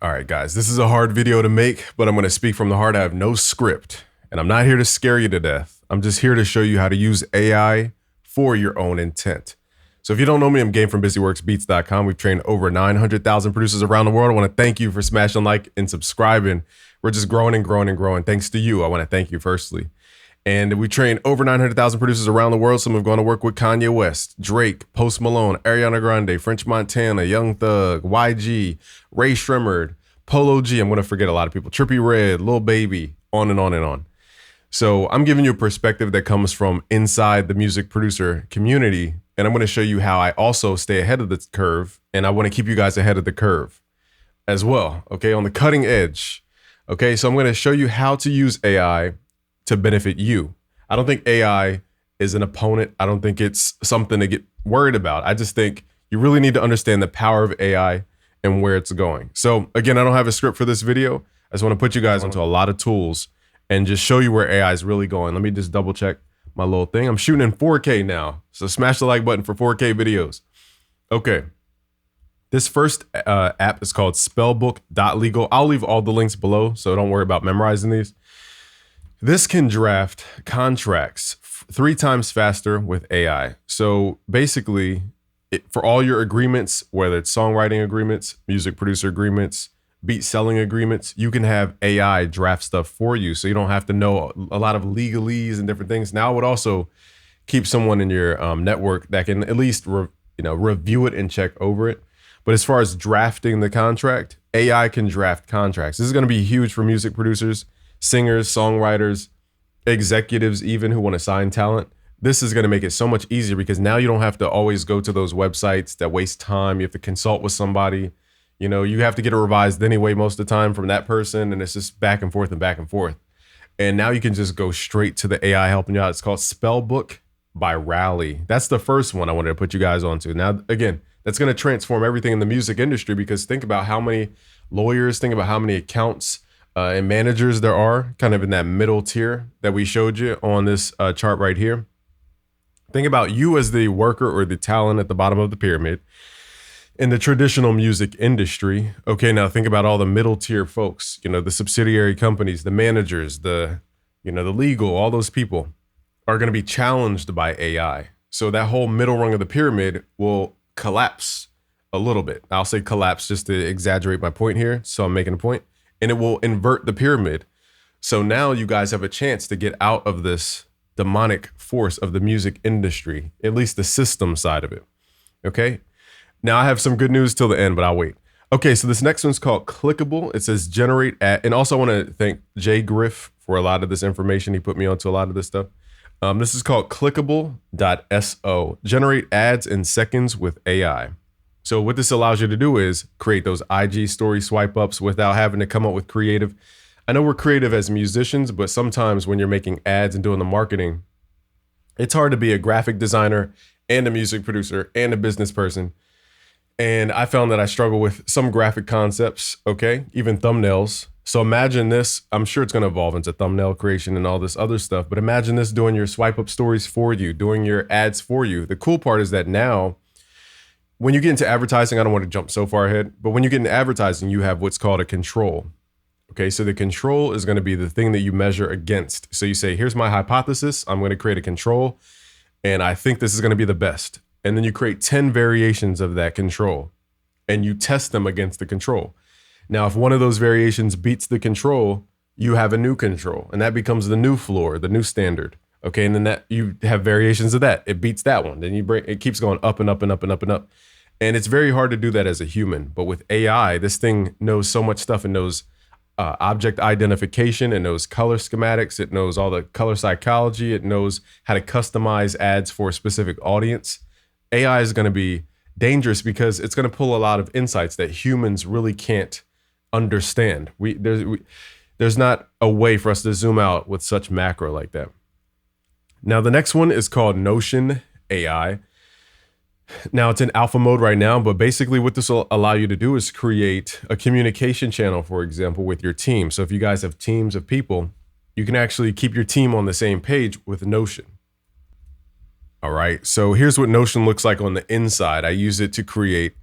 All right, guys, this is a hard video to make, but I'm going to speak from the heart. I have no script, and I'm not here to scare you to death. I'm just here to show you how to use AI for your own intent. So if you don't know me, I'm Game from BusyWorksBeats.com. We've trained over 900,000 producers around the world. I want to thank you for smashing like and subscribing. We're just growing and growing and growing. Thanks to you, I want to thank you firstly. And we trained over 900,000 producers around the world. Some have gone to work with Kanye West, Drake, Post Malone, Ariana Grande, French Montana, Young Thug, YG, Ray Shremmerd, Polo G. I'm going to forget a lot of people. Trippie Redd, Lil Baby, on and on and on. So I'm giving you a perspective that comes from inside the music producer community. And I'm going to show you how I also stay ahead of the curve. And I want to keep you guys ahead of the curve as well. Okay, on the cutting edge. Okay, so I'm going to show you how to use AI to benefit you. I don't think AI is an opponent. I don't think it's something to get worried about. I just think you really need to understand the power of AI and where it's going. So again, I don't have a script for this video. I just want to put you guys onto a lot of tools and just show you where AI is really going. Let me just double check my little thing. I'm shooting in 4K now. So smash the like button for 4K videos. Okay. This first app is called spellbook.legal. I'll leave all the links below, so don't worry about memorizing these. This can draft contracts 3 times faster with AI. So basically, for all your agreements, whether it's songwriting agreements, music producer agreements, beat selling agreements, you can have AI draft stuff for you. So you don't have to know a lot of legalese and different things. Now, it would also keep someone in your network that can at least review it and check over it. But as far as drafting the contract, AI can draft contracts. This is going to be huge for music producers, singers, songwriters, executives, even who want to sign talent. This is going to make it so much easier because now you don't have to always go to those websites that waste time. You have to consult with somebody. You know, you have to get it revised anyway most of the time from that person, and it's just back and forth and back and forth. And now you can just go straight to the AI helping you out. It's called Spellbook by Rally. That's the first one I wanted to put you guys onto. Now, again, that's going to transform everything in the music industry because think about how many lawyers, think about how many accounts, and managers there are kind of in that middle tier that we showed you on this chart right here. Think about you as the worker or the talent at the bottom of the pyramid in the traditional music industry. Okay, now think about all the middle tier folks, the subsidiary companies, the managers, the legal, all those people are going to be challenged by AI. So that whole middle rung of the pyramid will collapse a little bit. I'll say collapse just to exaggerate my point here. So I'm making a point. And it will invert the pyramid. So now you guys have a chance to get out of this demonic force of the music industry, at least the system side of it. Okay. Now I have some good news till the end, but I'll wait. Okay. So this next one's called Clickable. It says generate ad. And also I want to thank Jay Griff for a lot of this information. He put me onto a lot of this stuff. This is called clickable.so. Generate ads in seconds with AI. So what this allows you to do is create those IG story swipe ups without having to come up with creative. I know we're creative as musicians, but sometimes when you're making ads and doing the marketing, it's hard to be a graphic designer and a music producer and a business person. And I found that I struggle with some graphic concepts, okay, even thumbnails. So imagine this, I'm sure it's going to evolve into thumbnail creation and all this other stuff, but imagine this doing your swipe up stories for you, doing your ads for you. The cool part is that now, when you get into advertising, I don't want to jump so far ahead, but when you get into advertising, you have what's called a control. Okay, so the control is going to be the thing that you measure against. So you say, here's my hypothesis. I'm going to create a control, and I think this is going to be the best. And then you create 10 variations of that control, and you test them against the control. Now, if one of those variations beats the control, you have a new control, and that becomes the new floor, the new standard. Okay, and then that you have variations of that. It beats that one. Then it keeps going up and up and up and up and up. And it's very hard to do that as a human. But with AI, this thing knows so much stuff. It knows object identification. It knows color schematics. It knows all the color psychology. It knows how to customize ads for a specific audience. AI is going to be dangerous because it's going to pull a lot of insights that humans really can't understand. There's not a way for us to zoom out with such macro like that. Now, the next one is called Notion AI. Now, it's in alpha mode right now, but basically what this will allow you to do is create a communication channel, for example, with your team. So if you guys have teams of people, you can actually keep your team on the same page with Notion. All right, so here's what Notion looks like on the inside. I use it to create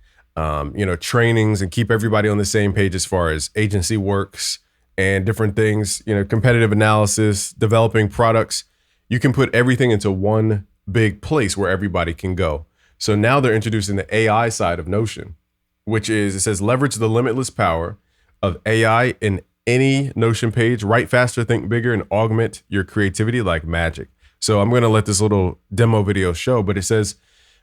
trainings and keep everybody on the same page as far as agency works and different things, competitive analysis, developing products. You can put everything into one big place where everybody can go. So now they're introducing the AI side of Notion, which is, it says, leverage the limitless power of AI in any Notion page, write faster, think bigger, and augment your creativity like magic. So I'm going to let this little demo video show, but it says,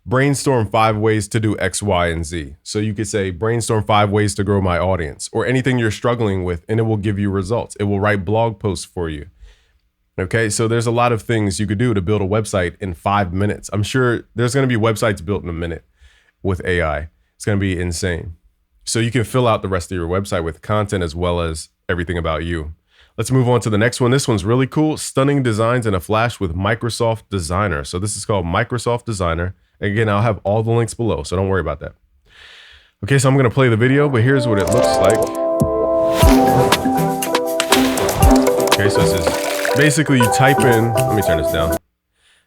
brainstorm 5 ways to do X, Y, and Z. So you could say, brainstorm 5 ways to grow my audience, or anything you're struggling with, and it will give you results. It will write blog posts for you. Okay, so there's a lot of things you could do to build a website in 5 minutes. I'm sure there's going to be websites built in a minute with AI. It's going to be insane. So you can fill out the rest of your website with content as well as everything about you. Let's move on to the next one. This one's really cool. Stunning designs in a flash with Microsoft Designer. So this is called Microsoft Designer. Again, I'll have all the links below, so don't worry about that. Okay, so I'm going to play the video, but here's what it looks like. Okay, so this is basically you type in, let me turn this down.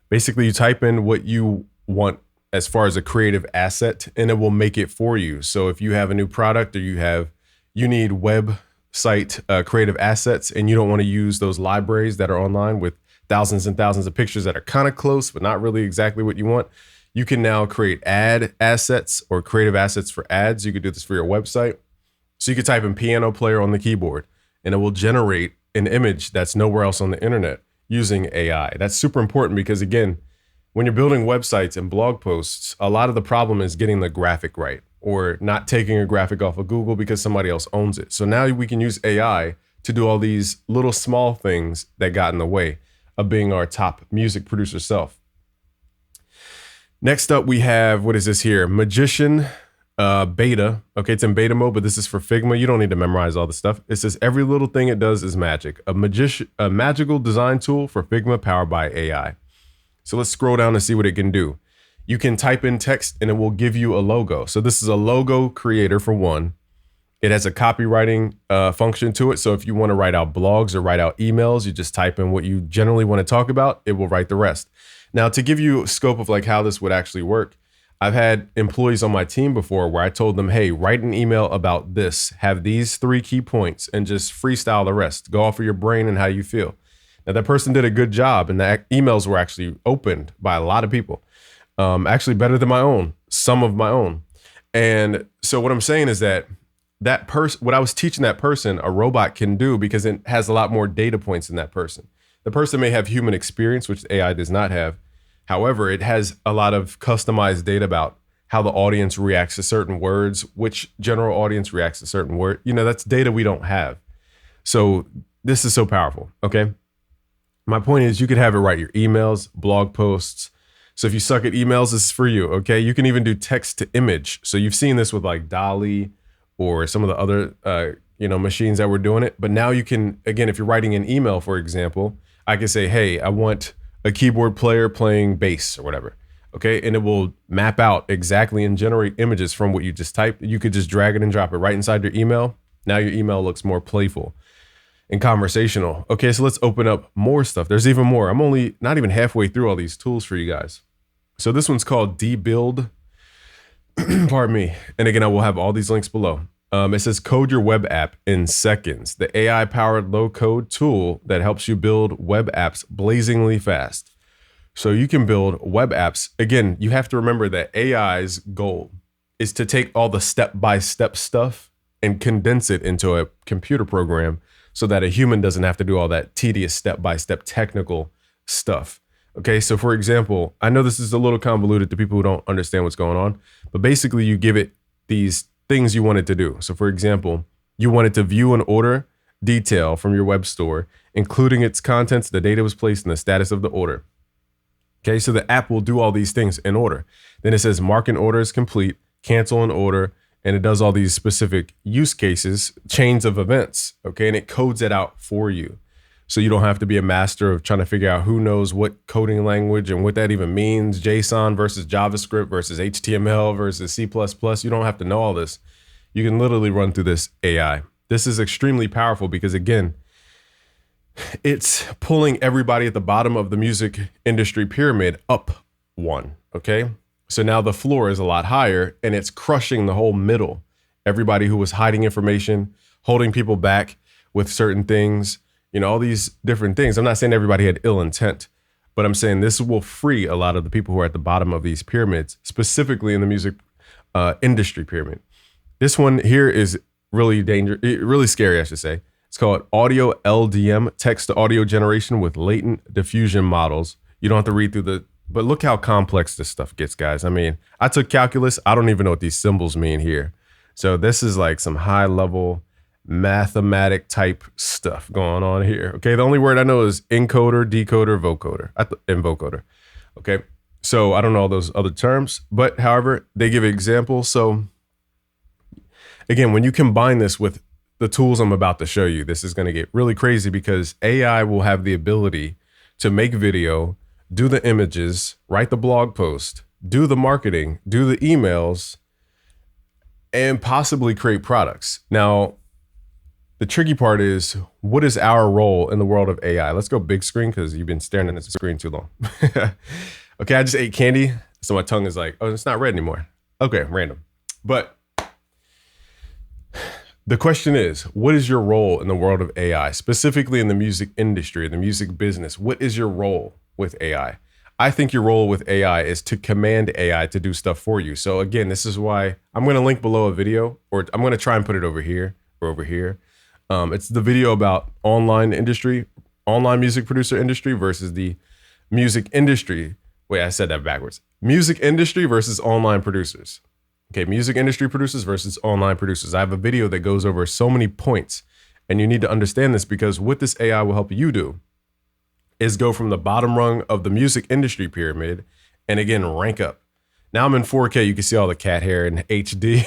Basically, you type in what you want as far as a creative asset, and it will make it for you. So if you have a new product or you need website creative assets, and you don't want to use those libraries that are online with thousands and thousands of pictures that are kind of close, but not really exactly what you want, you can now create ad assets or creative assets for ads. You could do this for your website. So you could type in piano player on the keyboard, and it will generate an image that's nowhere else on the internet using AI. That's super important because, again, when you're building websites and blog posts, a lot of the problem is getting the graphic right or not taking a graphic off of Google because somebody else owns it. So now we can use AI to do all these little small things that got in the way of being our top music producer self. Next up, we have, what is this here? Magician beta. Okay, it's in beta mode, but this is for Figma. You don't need to memorize all the stuff. It says every little thing it does is magic. A magical design tool for Figma powered by AI. So let's scroll down and see what it can do. You can type in text and it will give you a logo. So this is a logo creator for one. It has a copywriting function to it. So if you want to write out blogs or write out emails, you just type in what you generally want to talk about. It will write the rest. Now, to give you a scope of like how this would actually work, I've had employees on my team before where I told them, hey, write an email about this, have these 3 key points, and just freestyle the rest. Go off of your brain and how you feel. Now, that person did a good job, and the emails were actually opened by a lot of people, actually better than my own, some of my own. And so what I'm saying is that what I was teaching that person, a robot can do because it has a lot more data points than that person. The person may have human experience, which AI does not have. However, it has a lot of customized data about how the audience reacts to certain words, which general audience reacts to certain words. That's data we don't have. So this is so powerful, okay? My point is you could have it write your emails, blog posts. So if you suck at emails, this is for you, okay? You can even do text to image. So you've seen this with like DALL-E or some of the other machines that were doing it. But now you can, again, if you're writing an email, for example, I can say, hey, I want a keyboard player playing bass or whatever, okay? And it will map out exactly and generate images from what you just typed. You could just drag it and drop it right inside your email. Now your email looks more playful and conversational. Okay, so let's open up more stuff. There's even more. I'm only not even halfway through all these tools for you guys. So this one's called Debuild. Pardon me. And again, I will have all these links below. It says code your web app in seconds. The AI-powered low-code tool that helps you build web apps blazingly fast. So you can build web apps. Again, you have to remember that AI's goal is to take all the step-by-step stuff and condense it into a computer program so that a human doesn't have to do all that tedious step-by-step technical stuff. Okay, so for example, I know this is a little convoluted to people who don't understand what's going on, but basically you give it these things you want it to do. So for example, you want it to view and order detail from your web store, including its contents, the data was placed, and the status of the order. Okay, so the app will do all these things in order. Then it says mark an order is complete, cancel an order, and it does all these specific use cases, chains of events, okay? And it codes it out for you. So you don't have to be a master of trying to figure out who knows what coding language and what that even means, JSON versus JavaScript versus HTML versus C++. You don't have to know all this. You can literally run through this AI. This is extremely powerful because, again, it's pulling everybody at the bottom of the music industry pyramid up one, okay? So now the floor is a lot higher and it's crushing the whole middle. Everybody who was hiding information, holding people back with certain things, all these different things. I'm not saying everybody had ill intent, but I'm saying this will free a lot of the people who are at the bottom of these pyramids, specifically in the music industry pyramid. This one here is really really scary, I should say. It's called audio LDM, text to audio generation with latent diffusion models. You don't have to read through but look how complex this stuff gets, guys. I mean, I took calculus. I don't even know what these symbols mean here. So this is like some high level mathematic type stuff going on here. Okay. The only word I know is encoder, decoder, vocoder, and vocoder. Okay. So I don't know all those other terms, but however, they give examples. So again, when you combine this with the tools I'm about to show you, this is going to get really crazy because AI will have the ability to make video, do the images, write the blog post, do the marketing, do the emails, and possibly create products. Now, the tricky part is, what is our role in the world of AI? Let's go big screen because you've been staring at the screen too long. Okay, I just ate candy, so my tongue is like, oh, it's not red anymore. Okay, random. But the question is, what is your role in the world of AI, specifically in the music industry, the music business? What is your role with AI? I think your role with AI is to command AI to do stuff for you. So again, this is why I'm going to link below a video, or I'm going to try and put it over here or over here. It's the video about online music producer industry versus the music industry. Wait, I said that backwards. Music industry versus online producers. Okay, music industry producers versus online producers. I have a video that goes over so many points, and you need to understand this because what this AI will help you do is go from the bottom rung of the music industry pyramid and again, rank up. Now I'm in 4K, you can see all the cat hair in HD.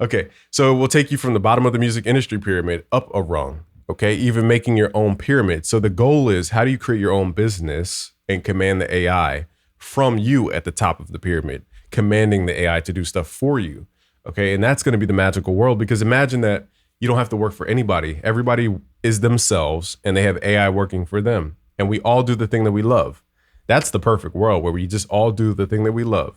Okay, so it will take you from the bottom of the music industry pyramid up a rung, okay? Even making your own pyramid. So the goal is, how do you create your own business and command the AI from you at the top of the pyramid, commanding the AI to do stuff for you, okay? And that's gonna be the magical world, because imagine that you don't have to work for anybody. Everybody is themselves and they have AI working for them. And we all do the thing that we love. That's the perfect world where we just all do the thing that we love.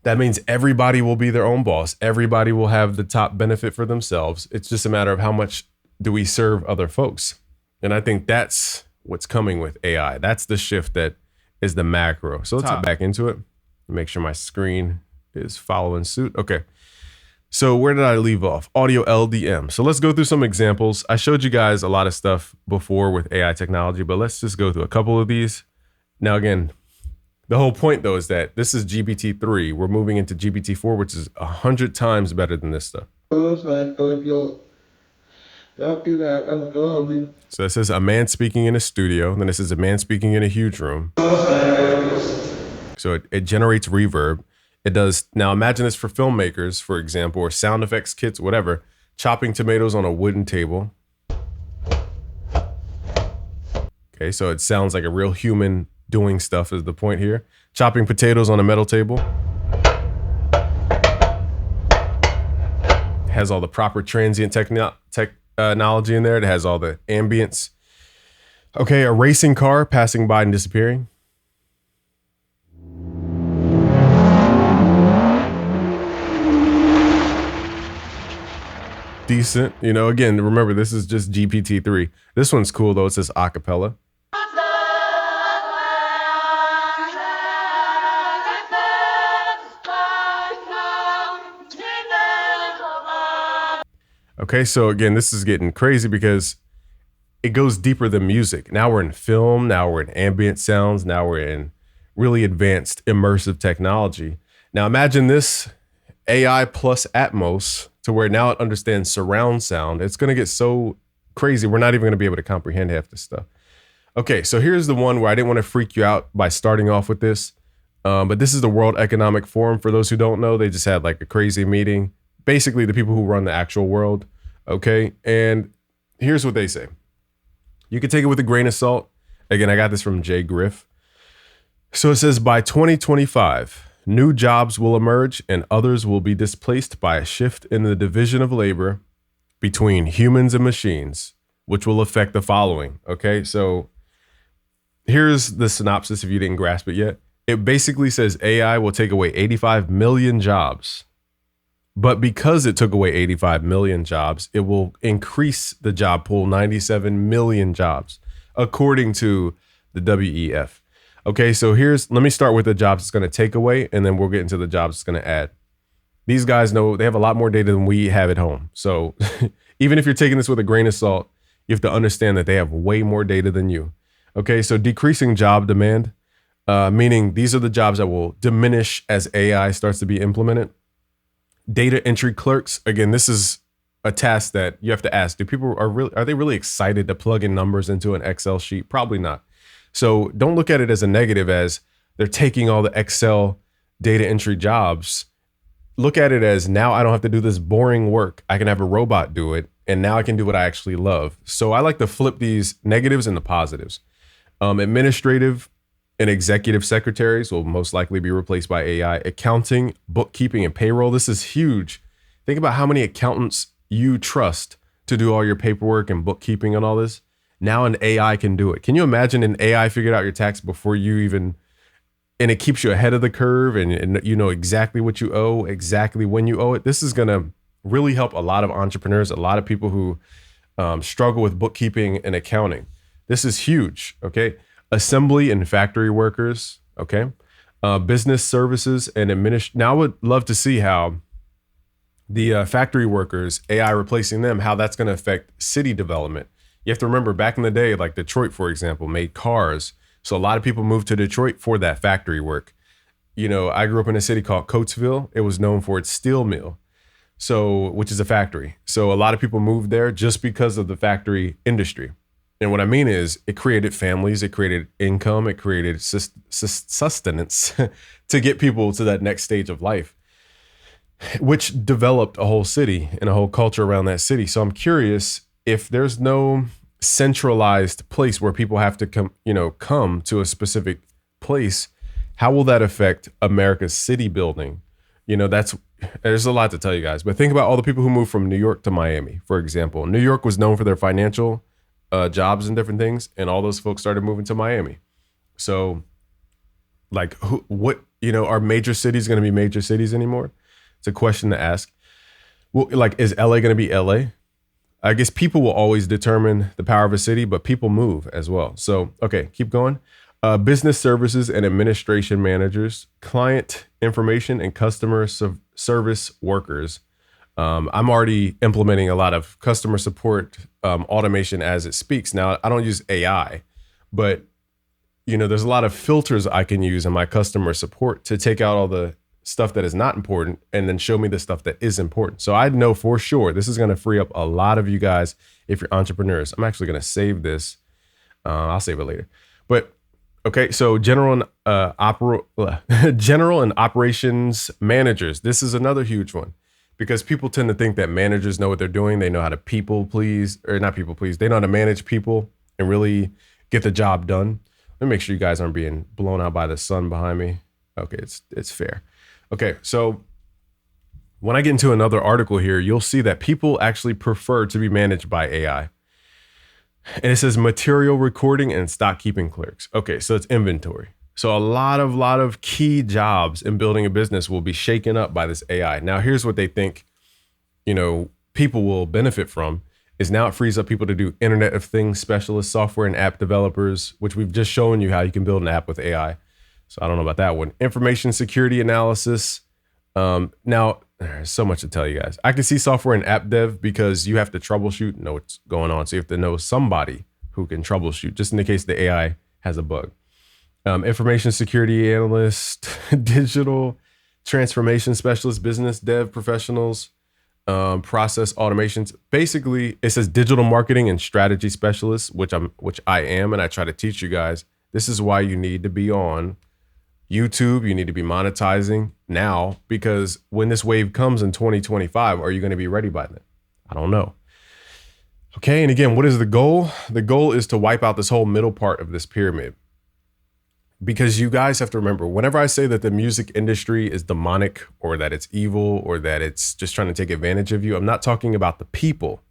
That means everybody will be their own boss. Everybody will have the top benefit for themselves. It's just a matter of how much do we serve other folks. And I think that's what's coming with AI. That's the shift that is the macro. So let's hop back into it. Make sure my screen is following suit. Okay. So where did I leave off? Audio LDM. So let's go through some examples. I showed you guys a lot of stuff before with AI technology, but let's just go through a couple of these. Now, again, the whole point though is that this is GPT-3. We're moving into GPT-4, which is 100 times better than this stuff. So it says a man speaking in a studio. Then it says a man speaking in a huge room. So it generates reverb. It does. Now imagine this for filmmakers, for example, or sound effects kits, whatever, chopping tomatoes on a wooden table. Okay, so it sounds like a real human doing stuff is the point here. Chopping potatoes on a metal table. It has all the proper transient technology in there. It has all the ambience. Okay, a racing car passing by and disappearing. Decent, again, remember, this is just GPT-3. This one's cool though. It says acapella. Okay, so again, this is getting crazy because it goes deeper than music. Now we're in film, now we're in ambient sounds, now we're in really advanced immersive technology. Now imagine this AI plus Atmos to where now it understands surround sound. It's going to get so crazy, we're not even going to be able to comprehend half this stuff. Okay, so here's the one where I didn't want to freak you out by starting off with this. But this is the World Economic Forum. For those who don't know, they just had like a crazy meeting. Basically, the people who run the actual world. Okay, and here's what they say. You can take it with a grain of salt. Again, I got this from Jay Griff. So it says, by 2025, new jobs will emerge and others will be displaced by a shift in the division of labor between humans and machines, which will affect the following. Okay, so here's the synopsis if you didn't grasp it yet. It basically says AI will take away 85 million jobs. But because it took away 85 million jobs, it will increase the job pool 97 million jobs, according to the WEF. Okay, so let me start with the jobs it's going to take away, and then we'll get into the jobs it's going to add. These guys know they have a lot more data than we have at home. So even if you're taking this with a grain of salt, you have to understand that they have way more data than you. Okay, so decreasing job demand, meaning these are the jobs that will diminish as AI starts to be implemented. Data entry clerks, again, this is a task that you have to ask, are they really excited to plug in numbers into an Excel sheet? Probably not. So don't look at it as a negative, as they're taking all the Excel data entry jobs. Look at it as, now I don't have to do this boring work. I can have a robot do it, and now I can do what I actually love. So I like to flip these negatives into positives. Administrative and executive secretaries will most likely be replaced by AI. Accounting, bookkeeping, and payroll. This is huge. Think about how many accountants you trust to do all your paperwork and bookkeeping and all this. Now an AI can do it. Can you imagine an AI figured out your tax before you even, and it keeps you ahead of the curve, and you know exactly what you owe, exactly when you owe it. This is going to really help a lot of entrepreneurs, a lot of people who struggle with bookkeeping and accounting. This is huge, okay? Assembly and factory workers, okay? Business services and Now I would love to see how the factory workers, AI replacing them, how that's going to affect city development. You have to remember, back in the day, like Detroit, for example, made cars. So a lot of people moved to Detroit for that factory work. You know, I grew up in a city called Coatesville. It was known for its steel mill, which is a factory. So a lot of people moved there just because of the factory industry. And what I mean is, it created families, it created income, it created sustenance to get people to that next stage of life, which developed a whole city and a whole culture around that city. So I'm curious, if there's no centralized place where people have to come to a specific place, how will that affect America's city building? You know, there's a lot to tell you guys, but think about all the people who moved from New York to Miami, for example. New York was known for their financial jobs and different things, and all those folks started moving to Miami. So like, are major cities going to be major cities anymore? It's a question to ask. Well, like, is LA going to be LA? I guess people will always determine the power of a city, but people move as well. So, okay, keep going. Business services and administration managers, client information and customer service workers. I'm already implementing a lot of customer support automation as it speaks. Now, I don't use AI, but there's a lot of filters I can use in my customer support to take out all the stuff that is not important and then show me the stuff that is important. So I know for sure this is going to free up a lot of you guys if you're entrepreneurs. I'm actually going to save this. I'll save it later. But okay, so general and operations managers. This is another huge one, because people tend to think that managers know what they're doing. They know how to They know how to manage people and really get the job done. Let me make sure you guys aren't being blown out by the sun behind me. Okay, it's fair. Okay, so when I get into another article here, you'll see that people actually prefer to be managed by AI. And it says material recording and stock keeping clerks. Okay, so it's inventory. So a lot of key jobs in building a business will be shaken up by this AI. Now, here's what they think, people will benefit from, is now it frees up people to do Internet of Things specialists, software and app developers, which we've just shown you how you can build an app with AI. So I don't know about that one. Information security analysis. Now, there's so much to tell you guys. I can see software and app dev, because you have to troubleshoot, know what's going on. So you have to know somebody who can troubleshoot, just in the case the AI has a bug. Information security analyst, digital transformation specialist, business dev professionals, process automations. Basically, it says digital marketing and strategy specialist, which I am, and I try to teach you guys. This is why you need to be on YouTube. You need to be monetizing now, because when this wave comes in 2025, are you going to be ready by then? I don't know. Okay, and again, what is the goal? The goal is to wipe out this whole middle part of this pyramid. Because you guys have to remember, whenever I say that the music industry is demonic, or that it's evil, or that it's just trying to take advantage of you, I'm not talking about the people.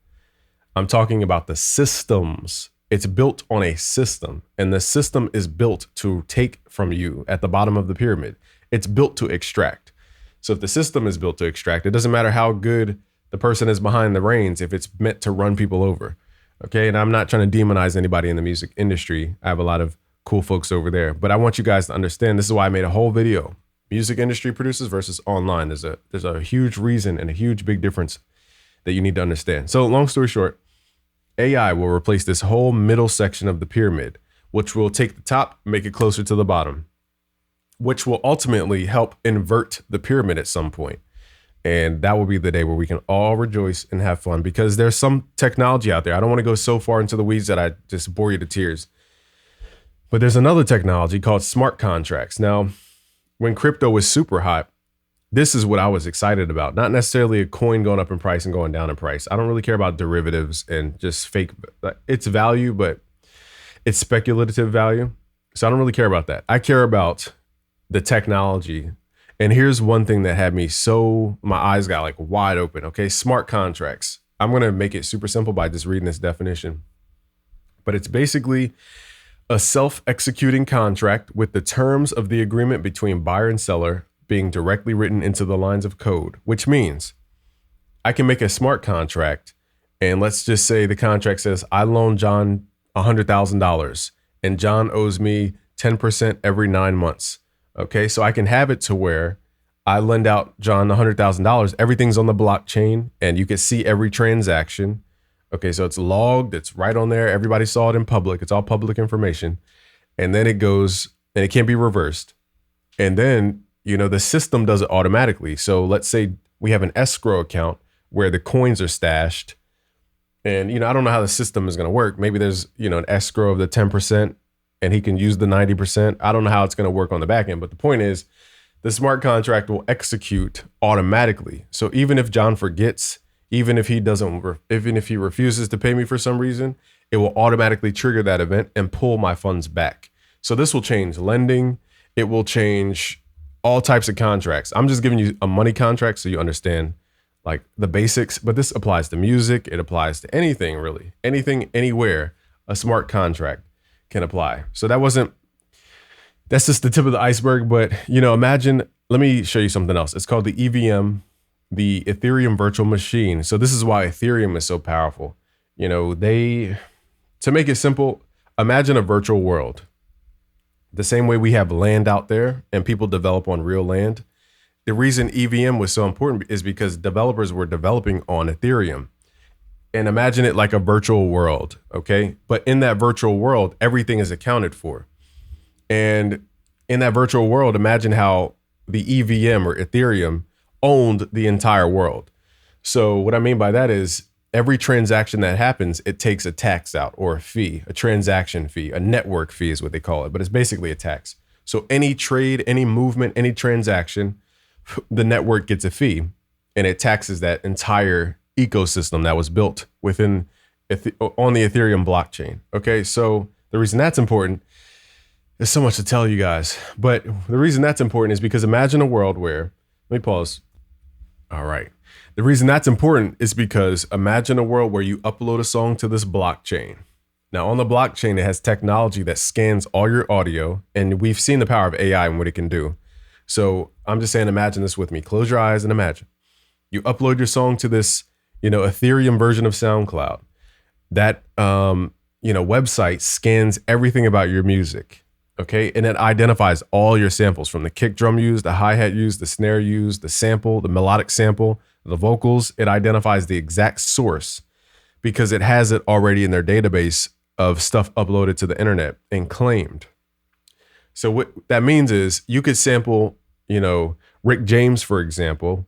I'm talking about the systems It's built on a system, and the system is built to take from you at the bottom of the pyramid. It's built to extract. So if the system is built to extract, it doesn't matter how good the person is behind the reins if it's meant to run people over. Okay. And I'm not trying to demonize anybody in the music industry. I have a lot of cool folks over there, but I want you guys to understand, this is why I made a whole video: music industry producers versus online. There's a huge reason and a huge big difference that you need to understand. So long story short, AI will replace this whole middle section of the pyramid, which will take the top, make it closer to the bottom, which will ultimately help invert the pyramid at some point. And that will be the day where we can all rejoice and have fun, because there's some technology out there. I don't want to go so far into the weeds that I just bore you to tears. But there's another technology called smart contracts. Now, when crypto was super hot, this is what I was excited about. Not necessarily a coin going up in price and going down in price. I don't really care about derivatives and just fake. It's value, but it's speculative value. So I don't really care about that. I care about the technology. And here's one thing that had me my eyes got like wide open. Okay. Smart contracts. I'm going to make it super simple by just reading this definition. But it's basically a self-executing contract with the terms of the agreement between buyer and seller being directly written into the lines of code, which means I can make a smart contract. And let's just say the contract says I loan John $100,000 and John owes me 10% every 9 months. Okay. So I can have it to where I lend out John $100,000. Everything's on the blockchain and you can see every transaction. Okay. So it's logged. It's right on there. Everybody saw it in public. It's all public information. And then it goes, and it can't be reversed. And then, the system does it automatically. So let's say we have an escrow account where the coins are stashed. And, I don't know how the system is going to work. Maybe there's, an escrow of the 10% and he can use the 90%. I don't know how it's going to work on the back end. But the point is, the smart contract will execute automatically. So even if John forgets, even if he refuses to pay me for some reason, it will automatically trigger that event and pull my funds back. So this will change lending. It will change all types of contracts. I'm just giving you a money contract so you understand like the basics, but this applies to music. It applies to anything, really. Anything, anywhere, a smart contract can apply. So that's just the tip of the iceberg. But, imagine, let me show you something else. It's called the EVM, the Ethereum virtual machine. So this is why Ethereum is so powerful. To make it simple, imagine a virtual world. The same way we have land out there and people develop on real land. The reason EVM was so important is because developers were developing on Ethereum. And imagine it like a virtual world, okay? But in that virtual world, everything is accounted for. And in that virtual world, imagine how the EVM or Ethereum owned the entire world. So what I mean by that is every transaction that happens, it takes a tax out or a fee, a transaction fee, a network fee is what they call it, but it's basically a tax. So any trade, any movement, any transaction, the network gets a fee and it taxes that entire ecosystem that was built on the Ethereum blockchain. Okay. So the reason that's important, there's so much to tell you guys, but the reason that's important is because imagine a world where, let me pause. All right. The reason that's important is because imagine a world where you upload a song to this blockchain. Now on the blockchain, it has technology that scans all your audio, and we've seen the power of AI and what it can do. So I'm just saying, imagine this with me. Close your eyes and imagine. You upload your song to this, Ethereum version of SoundCloud. That, website scans everything about your music. Okay. And it identifies all your samples, from the kick drum used, the hi-hat used, the snare used, the sample, the melodic sample, the vocals. It identifies the exact source because it has it already in their database of stuff uploaded to the internet and claimed. So what that means is you could sample, Rick James, for example.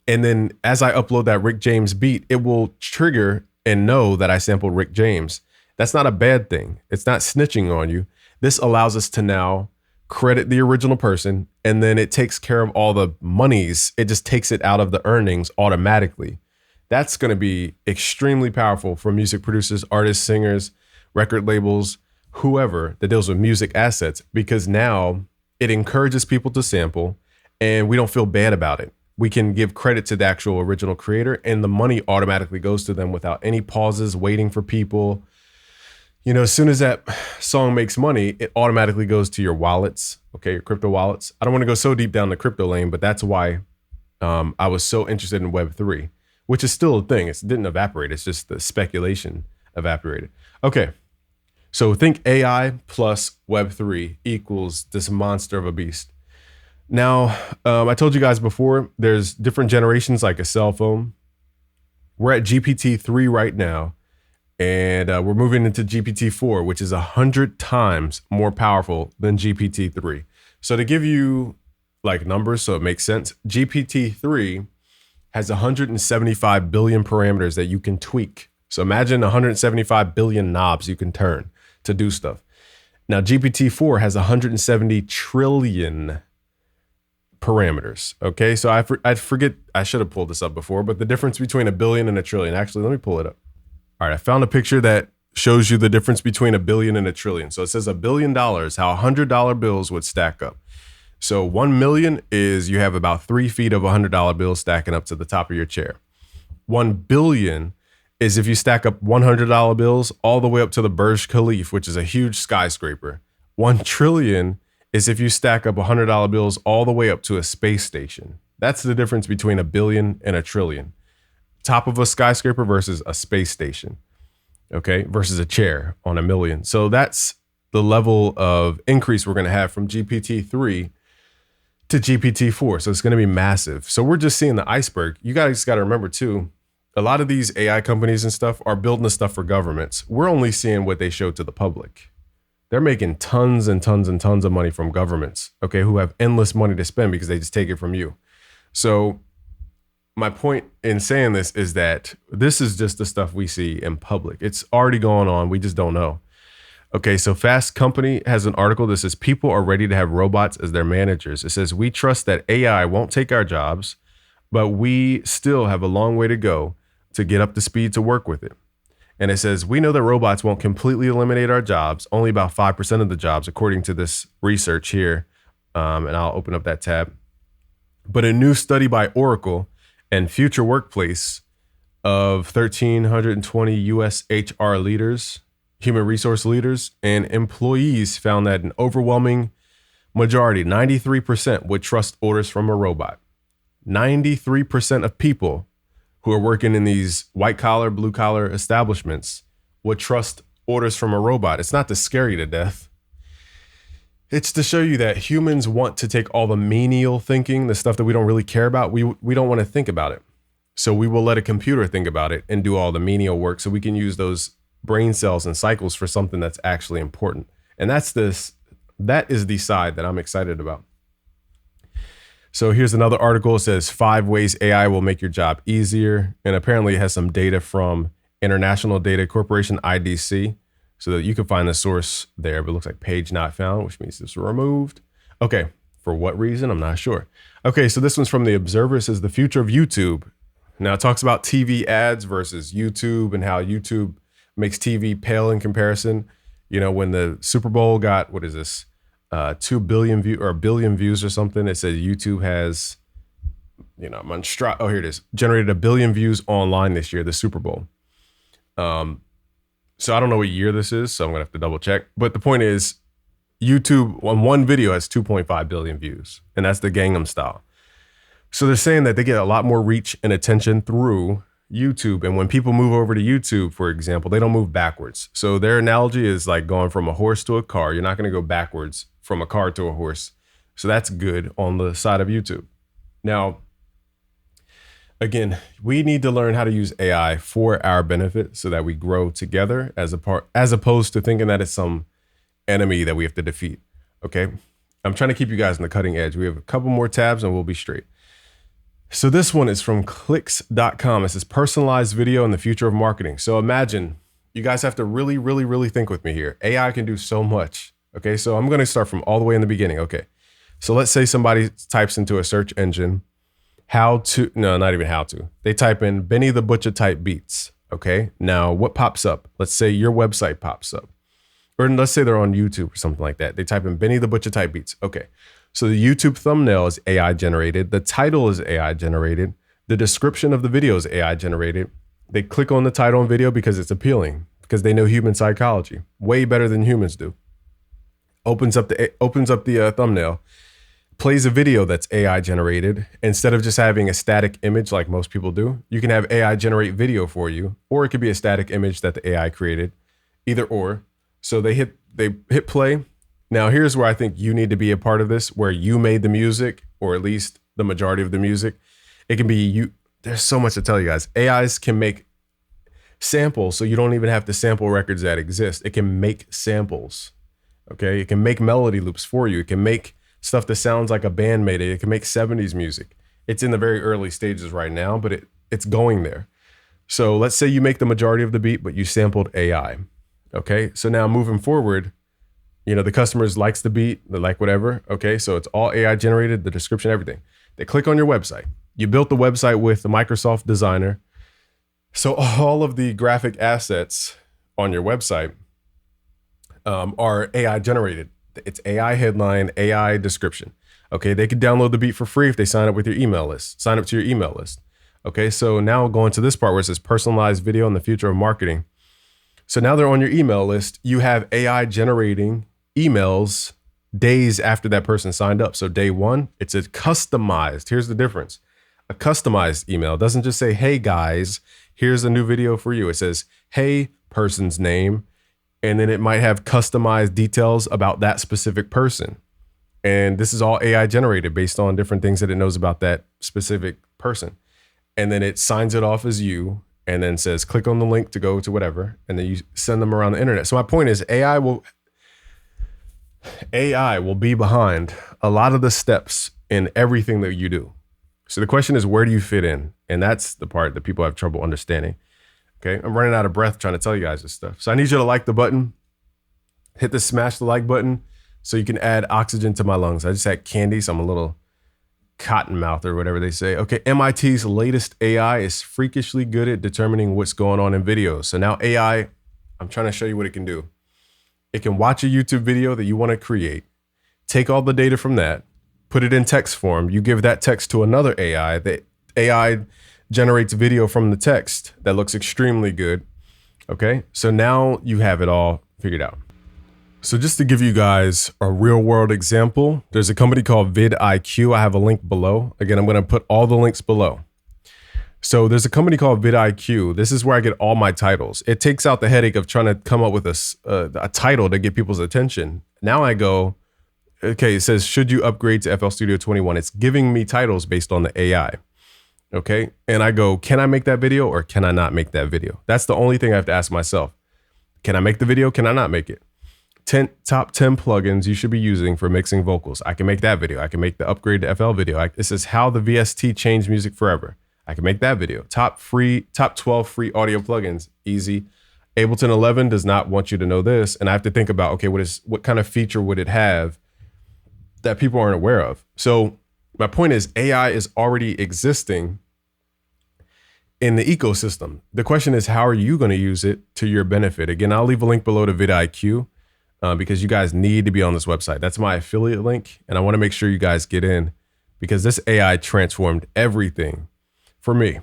And then as I upload that Rick James beat, it will trigger and know that I sampled Rick James. That's not a bad thing. It's not snitching on you. This allows us to now credit the original person, and then it takes care of all the monies. It just takes it out of the earnings automatically. That's going to be extremely powerful for music producers, artists, singers, record labels, whoever that deals with music assets, because now it encourages people to sample and we don't feel bad about it. We can give credit to the actual original creator and the money automatically goes to them without any pauses, waiting for people. as soon as that song makes money, it automatically goes to your wallets, okay, your crypto wallets. I don't want to go so deep down the crypto lane, but that's why I was so interested in Web3, which is still a thing. It didn't evaporate. It's just the speculation evaporated. Okay, so think AI plus Web3 equals this monster of a beast. Now, I told you guys before, there's different generations like a cell phone. We're at GPT-3 right now. And we're moving into GPT-4, which is 100 times more powerful than GPT-3. So to give you like numbers so it makes sense, GPT-3 has 175 billion parameters that you can tweak. So imagine 175 billion knobs you can turn to do stuff. Now GPT-4 has 170 trillion parameters. Okay, so I forget, I should have pulled this up before, but the difference between a billion and a trillion, actually, let me pull it up. All right, I found a picture that shows you the difference between a billion and a trillion. So it says $1 billion, how $100 bills would stack up. So 1 million is you have about 3 feet of $100 bills stacking up to the top of your chair. 1 billion is if you stack up $100 bills all the way up to the Burj Khalifa, which is a huge skyscraper. 1 trillion is if you stack up $100 bills all the way up to a space station. That's the difference between a billion and a trillion. Top of a skyscraper versus a space station, okay, versus a chair on a million. So that's the level of increase we're going to have from GPT-3 to GPT-4. So it's going to be massive. So we're just seeing the iceberg. You guys got to remember too, a lot of these AI companies and stuff are building this stuff for governments. We're only seeing what they show to the public. They're making tons and tons and tons of money from governments, okay, who have endless money to spend because they just take it from you. So my point in saying this is that this is just the stuff we see in public. It's already going on. We just don't know. Okay, so Fast Company has an article that says people are ready to have robots as their managers. It says, we trust that AI won't take our jobs, but we still have a long way to go to get up to speed to work with it. And it says, we know that robots won't completely eliminate our jobs, only about 5% of the jobs, according to this research here. And I'll open up that tab. But a new study by Oracle and Future Workplace of 1,320 US HR leaders, human resource leaders, and employees found that an overwhelming majority, 93%, would trust orders from a robot. 93% of people who are working in these white collar, blue collar establishments would trust orders from a robot. It's not to scare you to death. It's to show you that humans want to take all the menial thinking, the stuff that we don't really care about. We don't want to think about it. So we will let a computer think about it and do all the menial work so we can use those brain cells and cycles for something that's actually important. And that is the side that I'm excited about. So here's another article. It says 5 ways AI will make your job easier. And apparently it has some data from International Data Corporation, IDC. So that you can find the source there, but it looks like page not found, which means it's removed. Okay, for what reason? I'm not sure. Okay, so this one's from The Observer. It says the future of YouTube. Now it talks about TV ads versus YouTube and how YouTube makes TV pale in comparison. You know, when the Super Bowl got, 2 billion views or 1 billion views or something, it said YouTube has, here it is, generated 1 billion views online this year, the Super Bowl. So I don't know what year this is, so I'm gonna have to double check. But the point is, YouTube on one video has 2.5 billion views, and that's the Gangnam Style. So they're saying that they get a lot more reach and attention through YouTube. And when people move over to YouTube, for example, they don't move backwards. So their analogy is like going from a horse to a car. You're not gonna go backwards from a car to a horse. So that's good on the side of YouTube. Now, again, we need to learn how to use AI for our benefit so that we grow together as opposed to thinking that it's some enemy that we have to defeat. Okay. I'm trying to keep you guys on the cutting edge. We have a couple more tabs and we'll be straight. So this one is from clicks.com. It says personalized video and the future of marketing. So imagine you guys have to really, really, really think with me here. AI can do so much. Okay. So I'm going to start from all the way in the beginning. Okay. So let's say somebody types into a search engine, they type in Benny the Butcher type beats. Okay. Now what pops up? Let's say your website pops up, or let's say they're on YouTube or something like that. They type in Benny the Butcher type beats. Okay. So the YouTube thumbnail is AI generated. The title is AI generated. The description of the video is AI generated. They click on the title and video because it's appealing because they know human psychology way better than humans do. Opens up the thumbnail, plays a video that's AI generated. Instead of just having a static image like most people do, you can have AI generate video for you, or it could be a static image that the AI created, either or. So they hit play. Now here's where I think you need to be a part of this, where you made the music, or at least the majority of the music. It can be you. There's so much to tell you guys. AIs can make samples, so you don't even have to sample records that exist. It can make samples. Okay, it can make melody loops for you. It can make stuff that sounds like a band made it. It can make 70s music. It's in the very early stages right now, but it's going there. So let's say you make the majority of the beat, but you sampled AI. Okay, so now moving forward, the customers likes the beat, they like whatever. Okay, so it's all AI generated, the description, everything. They click on your website. You built the website with the Microsoft Designer. So all of the graphic assets on your website are AI generated. It's AI headline, AI description. Okay, they can download the beat for free if they sign up with your email list. Sign up to your email list. Okay, so now going to this part where it says personalized video and the future of marketing. So now they're on your email list. You have AI generating emails days after that person signed up. So day one, it's a customized. Here's the difference. A customized email doesn't just say, hey guys, here's a new video for you. It says, hey, person's name. And then it might have customized details about that specific person. And this is all AI generated based on different things that it knows about that specific person. And then it signs it off as you and then says, click on the link to go to whatever. And then you send them around the internet. So my point is AI will be behind a lot of the steps in everything that you do. So the question is, where do you fit in? And that's the part that people have trouble understanding. Okay, I'm running out of breath trying to tell you guys this stuff. So I need you to like the button, smash the like button so you can add oxygen to my lungs. I just had candy, so I'm a little cotton mouth or whatever they say. Okay, MIT's latest AI is freakishly good at determining what's going on in videos. So now AI, I'm trying to show you what it can do. It can watch a YouTube video that you want to create, take all the data from that, put it in text form. You give that text to another AI. The AI generates video from the text that looks extremely good. Okay, so now you have it all figured out. So just to give you guys a real world example, there's a company called vidIQ. I have a link below. Again, I'm going to put all the links below. So there's a company called vidIQ. This is where I get all my titles. It takes out the headache of trying to come up with a title to get people's attention. Now I go, okay, it says, should you upgrade to FL Studio 21? It's giving me titles based on the AI. Okay. And I go, can I make that video or can I not make that video? That's the only thing I have to ask myself. Can I make the video? Can I not make it? Top 10 plugins you should be using for mixing vocals. I can make that video. I can make the upgrade to FL video. It says how the VST changed music forever. I can make that video. Top 12 free audio plugins. Easy. Ableton 11 does not want you to know this. And I have to think about, okay, what kind of feature would it have that people aren't aware of? So my point is AI is already existing in the ecosystem. The question is, how are you going to use it to your benefit? Again, I'll leave a link below to vidIQ because you guys need to be on this website. That's my affiliate link. And I want to make sure you guys get in because this AI transformed everything for me.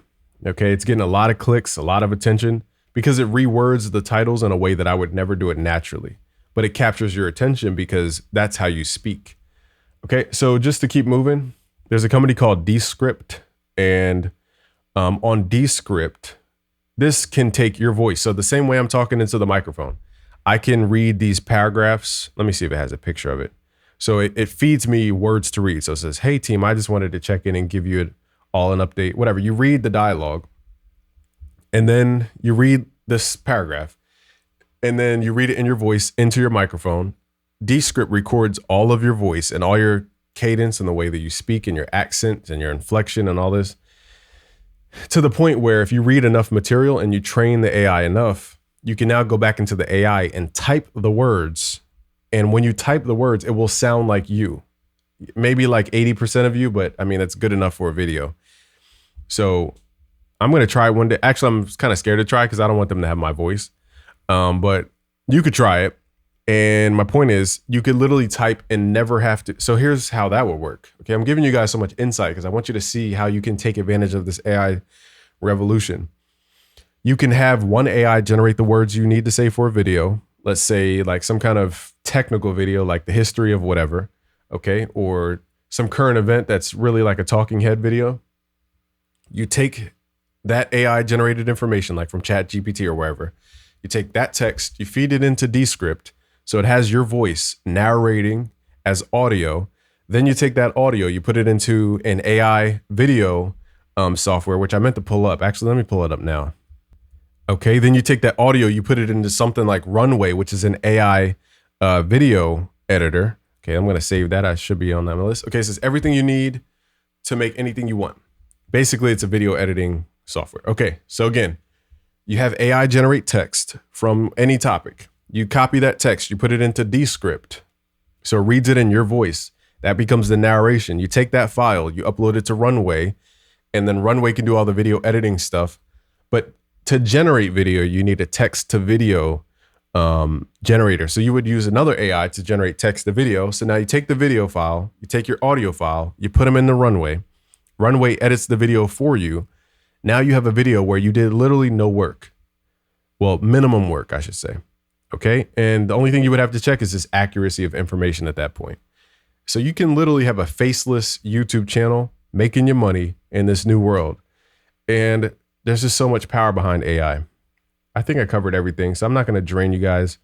Okay. It's getting a lot of clicks, a lot of attention because it rewords the titles in a way that I would never do it naturally, but it captures your attention because that's how you speak. Okay. So just to keep moving, there's a company called Descript, and on Descript, this can take your voice. So the same way I'm talking into the microphone, I can read these paragraphs. Let me see if it has a picture of it. So it feeds me words to read. So it says, hey team, I just wanted to check in and give you all an update, whatever. You read the dialogue and then you read this paragraph and then you read it in your voice into your microphone. Descript records all of your voice and all your cadence and the way that you speak and your accent and your inflection and all this, to the point where if you read enough material and you train the AI enough, you can now go back into the AI and type the words. And when you type the words, it will sound like you, maybe like 80% of you, but I mean, that's good enough for a video. So I'm going to try one day. Actually, I'm kind of scared to try because I don't want them to have my voice. But you could try it. And my point is, you could literally type and never have to. So here's how that would work. Okay, I'm giving you guys so much insight because I want you to see how you can take advantage of this AI revolution. You can have one AI generate the words you need to say for a video. Let's say like some kind of technical video, like the history of whatever, okay? Or some current event that's really like a talking head video. You take that AI generated information, like from ChatGPT or wherever. You take that text, you feed it into Descript, so it has your voice narrating as audio. Then you take that audio, you put it into an AI video software, which I meant to pull up. Actually, let me pull it up now. Okay, then you take that audio, you put it into something like Runway, which is an AI video editor. Okay, I'm going to save that. I should be on that list. Okay, it says everything you need to make anything you want. Basically, it's a video editing software. Okay, so again, you have AI generate text from any topic. You copy that text, you put it into Descript, so it reads it in your voice. That becomes the narration. You take that file, you upload it to Runway, and then Runway can do all the video editing stuff. But to generate video, you need a text to video generator. So you would use another AI to generate text to video. So now you take the video file, you take your audio file, you put them in the Runway. Runway edits the video for you. Now you have a video where you did literally no work. Well, minimum work, I should say. Okay. And the only thing you would have to check is this accuracy of information at that point. So you can literally have a faceless YouTube channel making your money in this new world. And there's just so much power behind AI. I think I covered everything, so I'm not going to drain you guys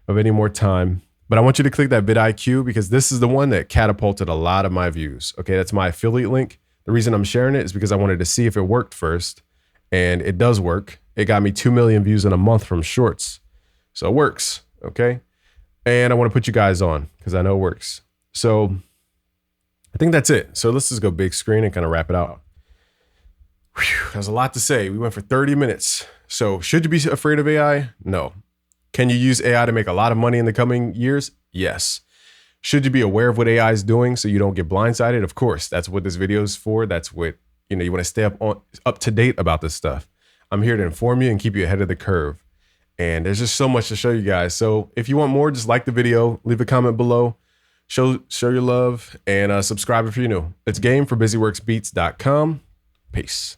of any more time. But I want you to click that vidIQ because this is the one that catapulted a lot of my views. Okay, that's my affiliate link. The reason I'm sharing it is because I wanted to see if it worked first. And it does work. It got me 2 million views in a month from shorts. So it works, okay? And I want to put you guys on because I know it works. So I think that's it. So let's just go big screen and kind of wrap it out. Whew, there's a lot to say. We went for 30 minutes. So should you be afraid of AI? No. Can you use AI to make a lot of money in the coming years? Yes. Should you be aware of what AI is doing so you don't get blindsided? Of course, that's what this video is for. That's what, you want to stay up to date about this stuff. I'm here to inform you and keep you ahead of the curve. And there's just so much to show you guys. So if you want more, just like the video, leave a comment below, show your love, and subscribe if you're new. It's game for busyworksbeats.com. Peace.